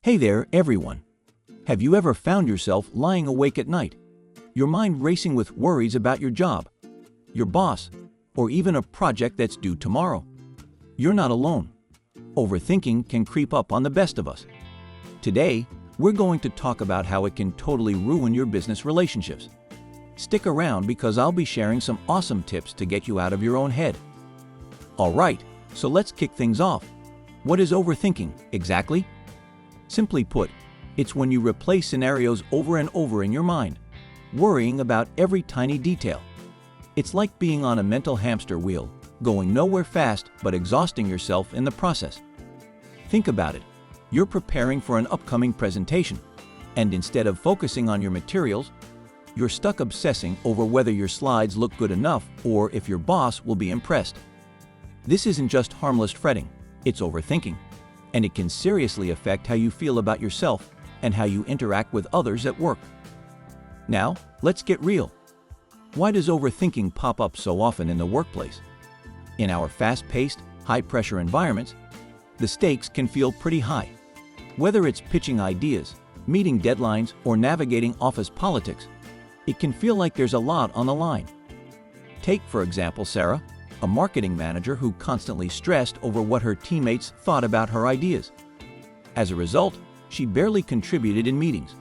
Hey there, everyone. Have you ever found yourself lying awake at night, your mind racing with worries about your job, your boss, or even a project that's due tomorrow? You're not alone. Overthinking can creep up on the best of us. Today, we're going to talk about how it can totally ruin your business relationships. Stick around because I'll be sharing some awesome tips to get you out of your own head. Alright, so let's kick things off. What is overthinking, exactly? Simply put, it's when you replay scenarios over and over in your mind, worrying about every tiny detail. It's like being on a mental hamster wheel, going nowhere fast but exhausting yourself in the process. Think about it. You're preparing for an upcoming presentation, and instead of focusing on your materials, you're stuck obsessing over whether your slides look good enough or if your boss will be impressed. This isn't just harmless fretting, it's overthinking, and it can seriously affect how you feel about yourself and how you interact with others at work. Now, let's get real. Why does overthinking pop up so often in the workplace? In our fast-paced, high-pressure environments, the stakes can feel pretty high. Whether it's pitching ideas, meeting deadlines, or navigating office politics, it can feel like there's a lot on the line. Take, for example, Sarah, a marketing manager who constantly stressed over what her teammates thought about her ideas. As a result, she barely contributed in meetings,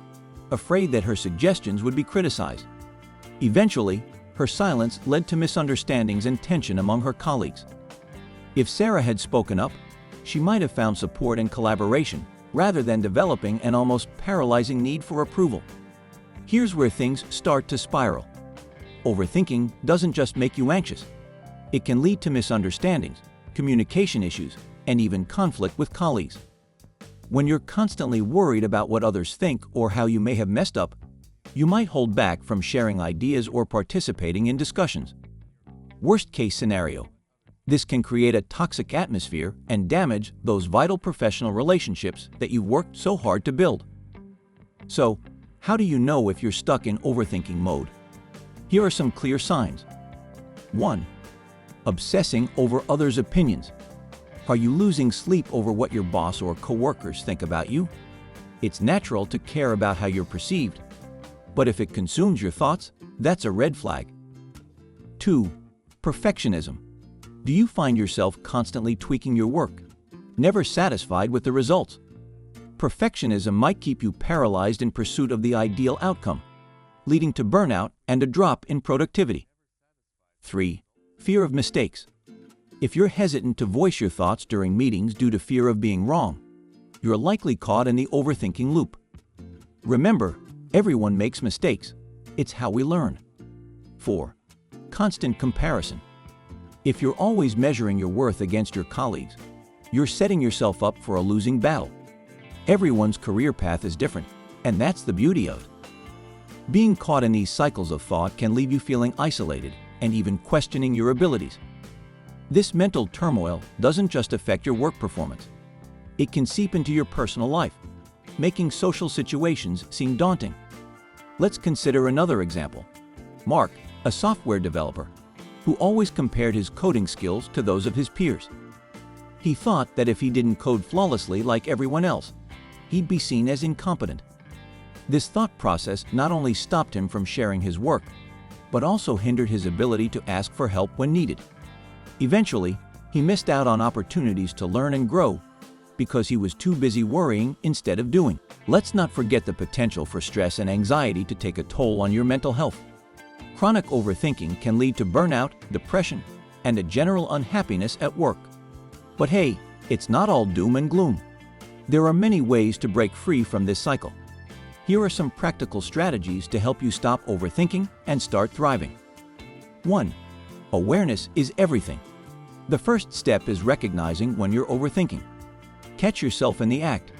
afraid that her suggestions would be criticized. Eventually, her silence led to misunderstandings and tension among her colleagues. If Sarah had spoken up, she might have found support and collaboration rather than developing an almost paralyzing need for approval. Here's where things start to spiral. Overthinking doesn't just make you anxious. It can lead to misunderstandings, communication issues, and even conflict with colleagues. When you're constantly worried about what others think or how you may have messed up, you might hold back from sharing ideas or participating in discussions. Worst-case scenario, this can create a toxic atmosphere and damage those vital professional relationships that you've worked so hard to build. So, how do you know if you're stuck in overthinking mode? Here are some clear signs. 1. Obsessing over others' opinions. Are you losing sleep over what your boss or coworkers think about you? It's natural to care about how you're perceived, but if it consumes your thoughts, that's a red flag. 2. Perfectionism. Do you find yourself constantly tweaking your work, never satisfied with the results? Perfectionism might keep you paralyzed in pursuit of the ideal outcome, leading to burnout and a drop in productivity. 3. Fear of mistakes. If you're hesitant to voice your thoughts during meetings due to fear of being wrong, you're likely caught in the overthinking loop. Remember, everyone makes mistakes. It's how we learn. 4. Constant comparison. If you're always measuring your worth against your colleagues, you're setting yourself up for a losing battle. Everyone's career path is different, and that's the beauty of it. Being caught in these cycles of thought can leave you feeling isolated and even questioning your abilities. This mental turmoil doesn't just affect your work performance. It can seep into your personal life, making social situations seem daunting. Let's consider another example. Mark, a software developer, who always compared his coding skills to those of his peers. He thought that if he didn't code flawlessly like everyone else, he'd be seen as incompetent. This thought process not only stopped him from sharing his work, but also hindered his ability to ask for help when needed. Eventually, he missed out on opportunities to learn and grow because he was too busy worrying instead of doing. Let's not forget the potential for stress and anxiety to take a toll on your mental health. Chronic overthinking can lead to burnout, depression, and a general unhappiness at work. But hey, it's not all doom and gloom. There are many ways to break free from this cycle. Here are some practical strategies to help you stop overthinking and start thriving. 1. Awareness is everything. The first step is recognizing when you're overthinking. Catch yourself in the act.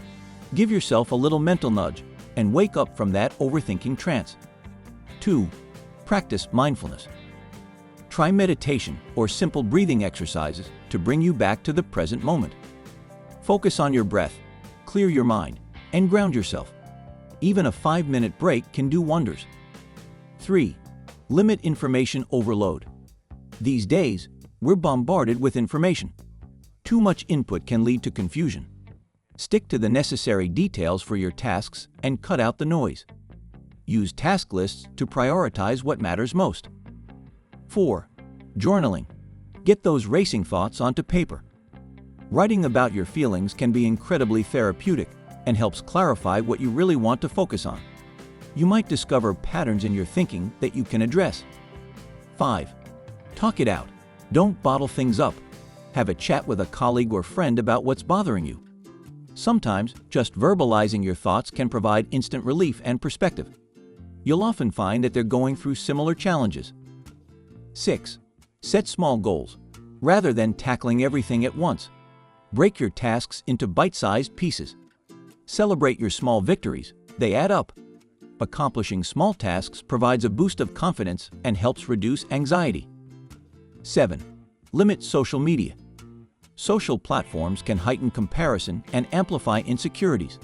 Give yourself a little mental nudge and wake up from that overthinking trance. 2. Practice mindfulness. Try meditation or simple breathing exercises to bring you back to the present moment. Focus on your breath, clear your mind, and ground yourself. Even a 5-minute break can do wonders. 3. Limit information overload. These days, we're bombarded with information. Too much input can lead to confusion. Stick to the necessary details for your tasks and cut out the noise. Use task lists to prioritize what matters most. 4. Journaling. Get those racing thoughts onto paper. Writing about your feelings can be incredibly therapeutic and helps clarify what you really want to focus on. You might discover patterns in your thinking that you can address. 5. Talk it out. Don't bottle things up. Have a chat with a colleague or friend about what's bothering you. Sometimes, just verbalizing your thoughts can provide instant relief and perspective. You'll often find that they're going through similar challenges. 6. Set small goals. Rather than tackling everything at once, break your tasks into bite-sized pieces. Celebrate your small victories. They add up. Accomplishing small tasks provides a boost of confidence and helps reduce anxiety. 7. Limit social media. Social platforms can heighten comparison and amplify insecurities.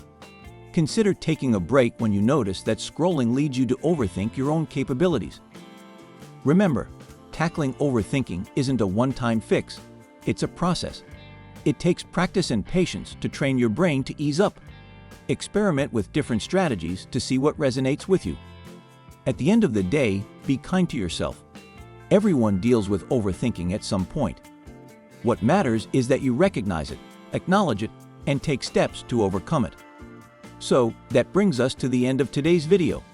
Consider taking a break when you notice that scrolling leads you to overthink your own capabilities. Remember, tackling overthinking isn't a one-time fix. It's a process. It takes practice and patience to train your brain to ease up. Experiment with different strategies to see what resonates with you. At the end of the day, be kind to yourself. Everyone deals with overthinking at some point. What matters is that you recognize it, acknowledge it, and take steps to overcome it. So, that brings us to the end of today's video.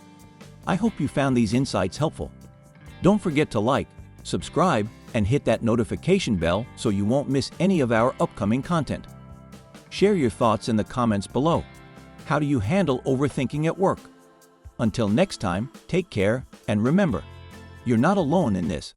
I hope you found these insights helpful. Don't forget to like, subscribe, and hit that notification bell so you won't miss any of our upcoming content. Share your thoughts in the comments below. How do you handle overthinking at work? Until next time, take care, and remember, you're not alone in this.